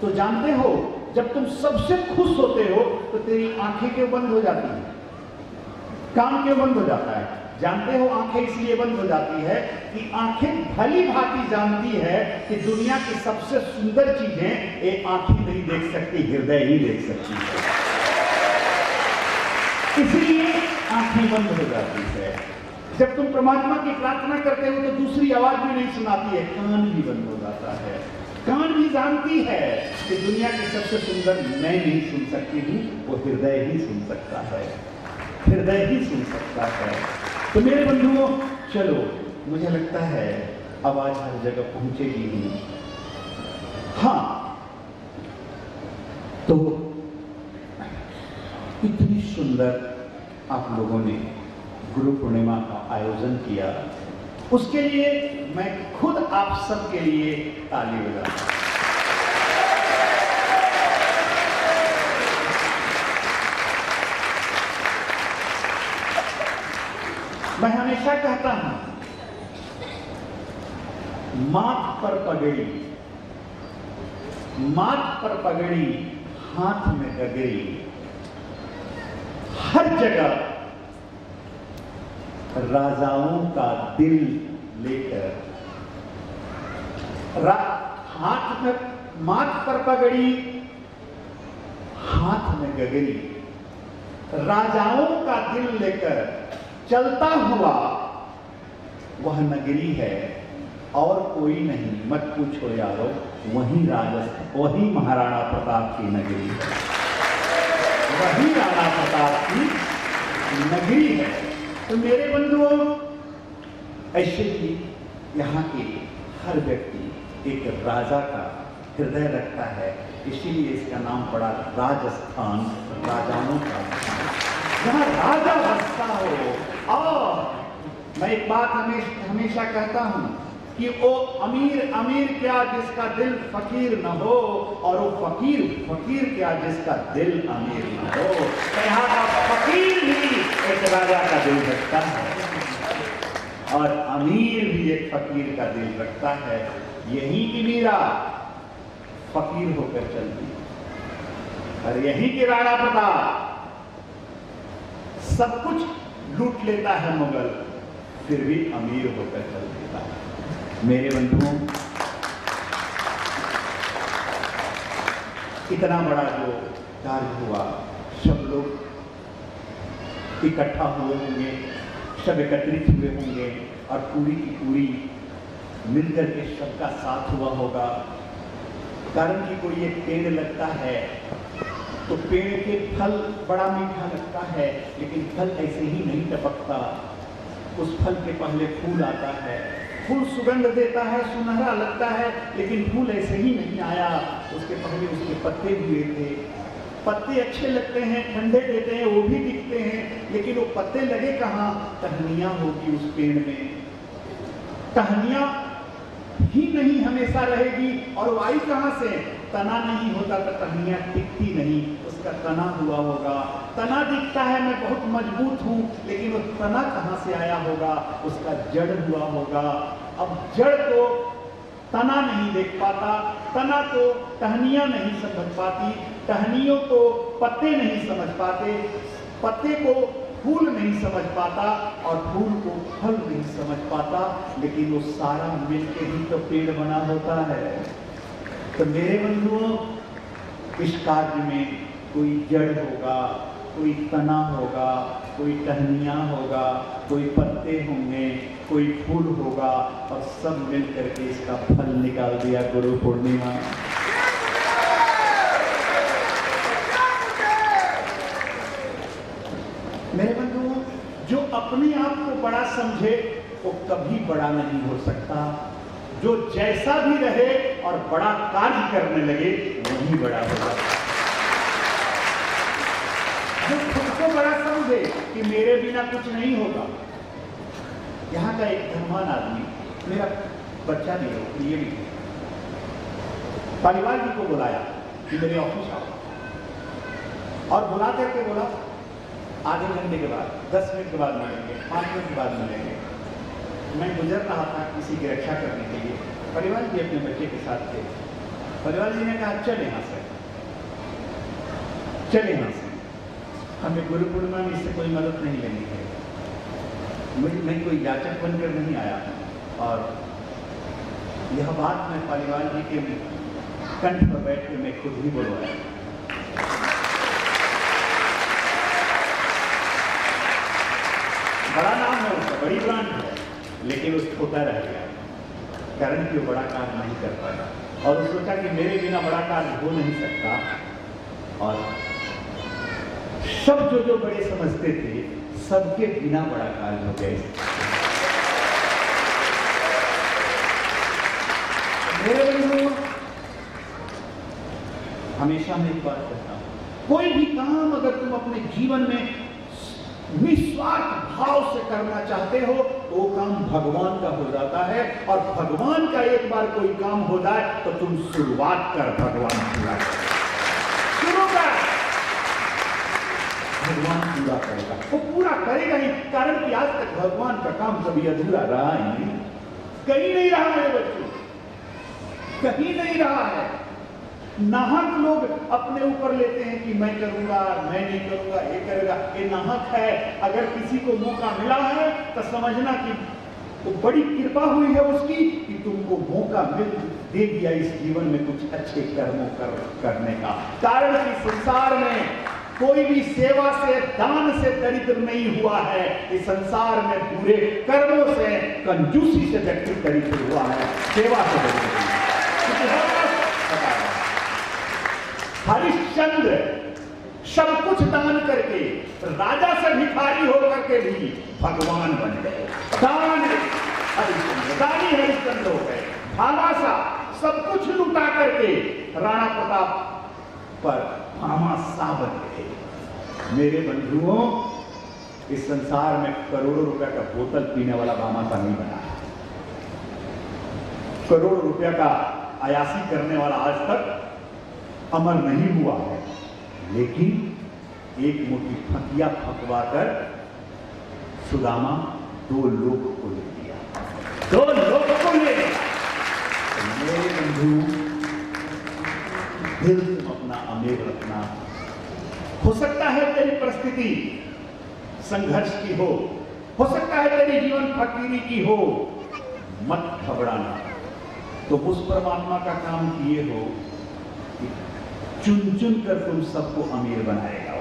तो जानते हो जब तुम सबसे खुश होते हो तो तेरी आंखें क्यों बंद हो जाती है, कान क्यों बंद हो जाता है? जानते हो आंखें इसलिए बंद हो जाती है कि आंखें भली भांति जानती है कि दुनिया की सबसे सुंदर चीजें ये आंखें नहीं देख सकती, हृदय ही देख सकती है। इसलिए आंखें बंद हो जाती है। जब तुम परमात्मा की प्रार्थना करते हो तो दूसरी आवाज भी नहीं सुनाती है, कान भी बंद हो जाता है। कान भी जानती है कि दुनिया की सबसे सुंदर मैं नहीं सुन सकती हूँ, वो हृदय ही सुन सकता है, हृदय ही सुन सकता है। तो मेरे बंधुओं, चलो, मुझे लगता है आवाज हर जगह पहुंचेगी ही। हाँ, तो इतनी सुंदर आप लोगों ने गुरु पूर्णिमा का आयोजन किया, उसके लिए मैं खुद आप सबके लिए ताली बजाता हूं। मैं हमेशा कहता हूं, माथ पर पगड़ी, माथ पर पगड़ी, हाथ में गगरी, हर जगह राजाओं का दिल लेकर, हाथ में, माथ पर पगड़ी, हाथ में गगरी, राजाओं का दिल लेकर चलता हुआ वह नगरी है और कोई नहीं, मत पूछो यारो, वही राजस्थान, वही महाराणा प्रताप की नगरी है, वही राणा प्रताप की नगरी है। तो मेरे बंधुओं, ऐसे ही यहाँ के हर व्यक्ति एक राजा का हृदय रखता है, इसीलिए इसका नाम पड़ा राजस्थान, राजाओं का स्थान, जहाँ राजा बसता हो। और मैं एक बात हमेशा कहता हूँ कि वो अमीर अमीर क्या जिसका दिल फकीर न हो, और वो फकीर फकीर क्या जिसका दिल अमीर न हो। यहाँ का फकीर भी एक राजा का दिल रखता है और अमीर भी एक फकीर का दिल रखता है। यही की मीरा फकीर होकर चलती और यही की राणा प्रताप सब कुछ लूट लेता है मुगल, फिर भी अमीर होकर चल देता है। मेरे बंधुओं, इतना बड़ा जो कार्य हुआ, सब लोग इकट्ठा हुए होंगे, सब एकत्रित हुए होंगे और पूरी की पूरी मिलकर के सबका साथ हुआ होगा। कारण कि कोई एक पेड़ लगता है तो पेड़ के फल बड़ा मीठा लगता है, लेकिन फल ऐसे ही नहीं टपकता, उस फल के पहले फूल आता है, फूल सुगंध देता है, सुनहरा लगता है, लेकिन फूल ऐसे ही नहीं आया, उसके पहले उसके पत्ते हुए थे। पत्ते अच्छे लगते हैं, ठंडे देते हैं, वो भी दिखते हैं, लेकिन वो पत्ते लगे कहाँ? टहनियाँ होगी उस पेड़ में, टहनियाँ ही नहीं हमेशा रहेगी, और वो आई कहाँ से? तना नहीं होता तो टहनियाँ टिकती नहीं, उसका तना हुआ होगा। तना दिखता है मैं बहुत मजबूत हूँ, लेकिन वो तना कहाँ से आया होगा? उसका जड़ हुआ होगा। अब जड़ तो तना नहीं देख पाता, तना तो टहनियाँ नहीं समझ पाती, टहनियों को पत्ते नहीं समझ पाते, पत्ते को फूल नहीं समझ पाता, और फूल को फल नहीं समझ पाता, लेकिन वो सारा मिलके ही तो पेड़ बना होता है। तो मेरे बंधुओं, इस कार्य में कोई जड़ होगा, कोई तना होगा, कोई टहनियाँ होगा, कोई पत्ते होंगे, कोई फूल होगा, और सब मिल करके इसका फल निकाल दिया गुरु पूर्णिमा। मेरे बंधुओं, जो अपने आप को बड़ा समझे वो कभी बड़ा नहीं हो सकता। जो जैसा भी रहे और बड़ा कार्य करने लगे वही बड़ा होगा। जो खुद को बड़ा समझे कि मेरे बिना कुछ नहीं होगा। यहाँ का एक धनवान आदमी, मेरा बच्चा नहीं हो, ये भी परिवार जी को बुलाया कि मेरे ऑफिस आओ, और बुला करके बोला आधे घंटे के बाद, 10 मिनट के बाद मिलेंगे, 5 मिनट के बाद मिलेंगे। मैं गुजर रहा था किसी की रक्षा करने के लिए, परिवार भी अपने बच्चे के साथ थे, परिवार जी ने कहा चल यहाँ से, चल यहाँ से, हमें गुरु पूर्णिमा में इससे कोई मदद नहीं लेनी है। मैं कोई याचक बनकर नहीं आया और यह बात मैं पालीवाल जी के कंठ पर बैठ के मैं खुद ही बोलवाया। बड़ा नाम है उसका, बड़ी ब्रांड है, लेकिन वो छोटा रह गया कारण कि वो बड़ा कार्य नहीं कर पाया और वो सोचा कि मेरे बिना बड़ा कार्य हो नहीं सकता। और सब जो बड़े समझते थे सबके बिना बड़ा कार्य हो गए। मेरे बंधुओं, हमेशा मैं एक बात कहता हूं, कोई भी काम अगर तुम अपने जीवन में निस्वार्थ भाव से करना चाहते हो तो वो काम भगवान का हो जाता है। और भगवान का एक बार कोई काम हो जाए तो तुम शुरुआत कर, भगवान पूरा शुरू कर, भगवान पूरा करेगा, वो पूरा करेगा ही। कारण कि आज तक भगवान का काम कभी अधूरा रहा ही नहीं, कहीं नहीं रहा मेरे बच्चों, कहीं नहीं रहा है। नाहक लोग अपने ऊपर लेते हैं कि मैं करूंगा, मैं नहीं करूंगा, ये करेगा, ये नाहक है। अगर किसी को मौका मिला है तो समझना कि वो बड़ी कृपा हुई है उसकी कि तुमको मौका दे दिया इस जीवन में कुछ अच्छे कर्मों करने का। कारण कि संसार में कोई भी सेवा से, दान से दरिद्र नहीं हुआ है। इस संसार में पूरे कर्मों से, कंजूसी से व्यक्ति दरिद्र हुआ है, सेवा से दरिद्र। हरिश्चंद्र सब कुछ दान करके राजा से भिखारी होकर के भी भगवान बन गए। दान हरिश्चंद्र, दानी हरिश्चंद्र हो गए। भामाशा सब कुछ लुटा करके राणा प्रताप पर भामाशाह बन गए। मेरे बंधुओं, इस संसार में करोड़ों रुपए का बोतल पीने वाला भामाशाह नहीं बना। करोड़ों रुपया का अयासी करने वाला आज तक अमर नहीं हुआ है। लेकिन एक मुट्ठी फकिया फकवा कर सुदामा 2 लोग को ले लिया, 2 लोग को ले लिया। तो मेरे बंधु, दिल तुम अपना अमीर रखना। हो सकता है तेरी परिस्थिति संघर्ष की हो सकता है तेरी जीवन फकीरी की हो, मत घबराना। तो उस परमात्मा का काम किए हो कि चुन चुन कर तुम सबको अमीर बनाएगा,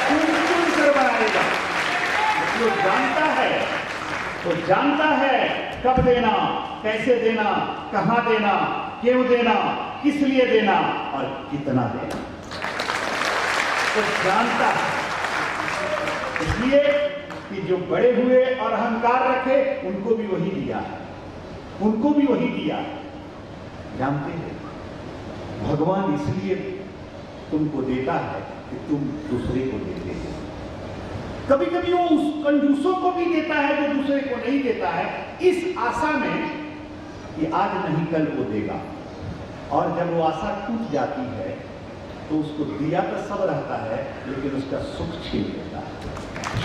चुन चुन कर बनाएगा। जो जानता है कब देना, कैसे देना, कहां देना, क्यों देना, किस लिए देना और कितना देना, तो जानता है। इसलिए कि जो बड़े हुए और अहंकार रखे उनको भी वही दिया है, उनको भी वही दिया है। जानते हैं भगवान इसलिए तुमको देता है कि तुम दूसरे को देते हो। कभी कभी वो उस कंजूसों को भी देता है जो दूसरे को नहीं देता है, इस आशा में कि आज नहीं कल वो देगा। और जब वो आशा टूट जाती है तो उसको दिया तो सब रहता है लेकिन उसका सुख छीन लेता है,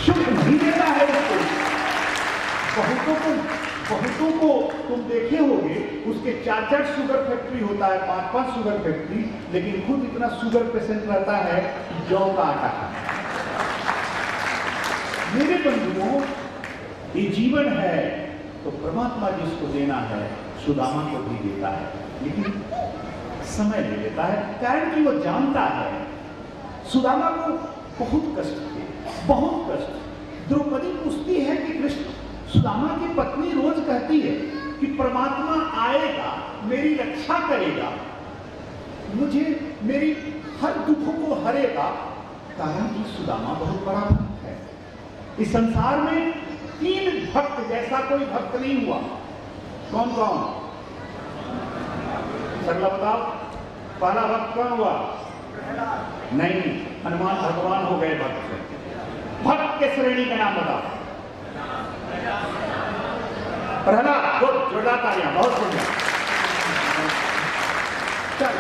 सुख नहीं देता है उसको। बहुतों को तुम देखे होंगे, उसके 4 शुगर फैक्ट्री होता है, 5 शुगर फैक्ट्री, लेकिन खुद इतना शुगर पेशेंट रहता है कि जौ का आटा खाता है। मेरे बंधुओं, ये जीवन है तो परमात्मा जिसको देना है सुदामा को भी देता है, लेकिन समय ले लेता है। कारण कि वो जानता है सुदामा को बहुत कष्ट थे, बहुत कष्ट। द्रौपदी पूछती है कि कृष्ण, सुदामा की पत्नी रोज कहती है कि परमात्मा आएगा, मेरी रक्षा करेगा, मुझे मेरी हर दुखों को हरेगा। कारण कि सुदामा बहुत बड़ा भक्त है। इस संसार में 3 भक्त जैसा कोई भक्त नहीं हुआ। कौन कौन? सगला बताओ। पहला भक्त कौन हुआ? नहीं, हनुमान भगवान हो गए भक्त से। भक्त के श्रेणी का नाम बताओ। प्रहलाद, बहुत जोरदार तालियां, बहुत सुंदर। चल,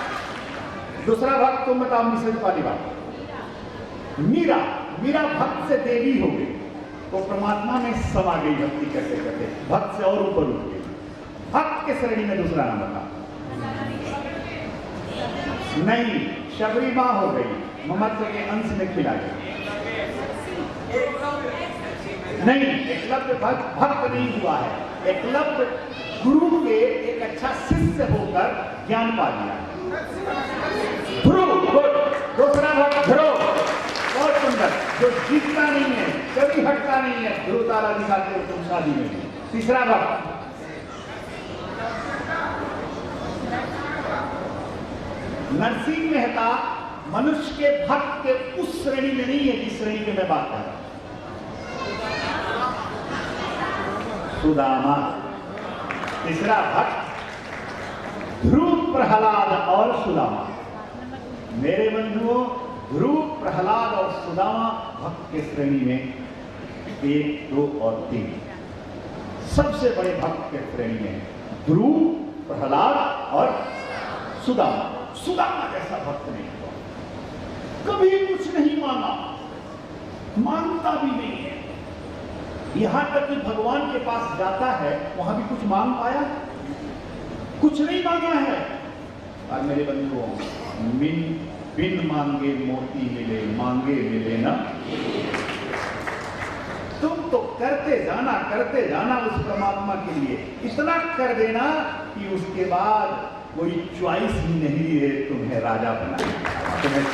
दूसरा भक्त तुम बताओ, मिसेज वाली बात। मीरा भक्त से देवी हो गई, तो परमात्मा में समा गई भक्ति करते करते, भक्त से और ऊपर उठ गई। भक्त भक्त के श्रेणी में दूसरा नाम बता। नहीं, शबरी माँ हो गई, ममत्व के अंश में खिला गई। नहीं, एकलव्य भक्त नहीं हुआ है। एकलव्य गुरु के एक अच्छा शिष्य होकर ज्ञान पा लिया। ध्रुव, दूसरा भक्त ध्रुव, बहुत सुंदर, जो जीतता नहीं है, कभी हटता नहीं है, ध्रुव तारा दिखाते हो तुम शादी में भी। तीसरा भक्त नरसिंह मेहता मनुष्य के भक्त के उस श्रेणी में नहीं है जिस श्रेणी में मैं बात कर रहा हूं। सुदामा, तीसरा भक्त ध्रुव, प्रहलाद और सुदामा। मेरे बंधुओं, ध्रुव, प्रहलाद और सुदामा भक्त के श्रेणी में 1, 2 और 3 सबसे बड़े भक्त के श्रेणी में ध्रुव, प्रहलाद और सुदामा। सुदामा जैसा भक्त नहीं हुआ, कभी कुछ नहीं मांगा, मांगता भी नहीं है। यहां तक कि भगवान के पास जाता है, वहां भी कुछ मांग पाया? कुछ नहीं मांगा है। और मेरे बंधुओं, बिन मांगे मोती मिले, मांगे मिले ना। तुम तो करते जाना उस परमात्मा के लिए, इतना कर देना कि उसके बाद कोई चॉइस ही नहीं है तुम्हें राजा बनाने, तुम्हें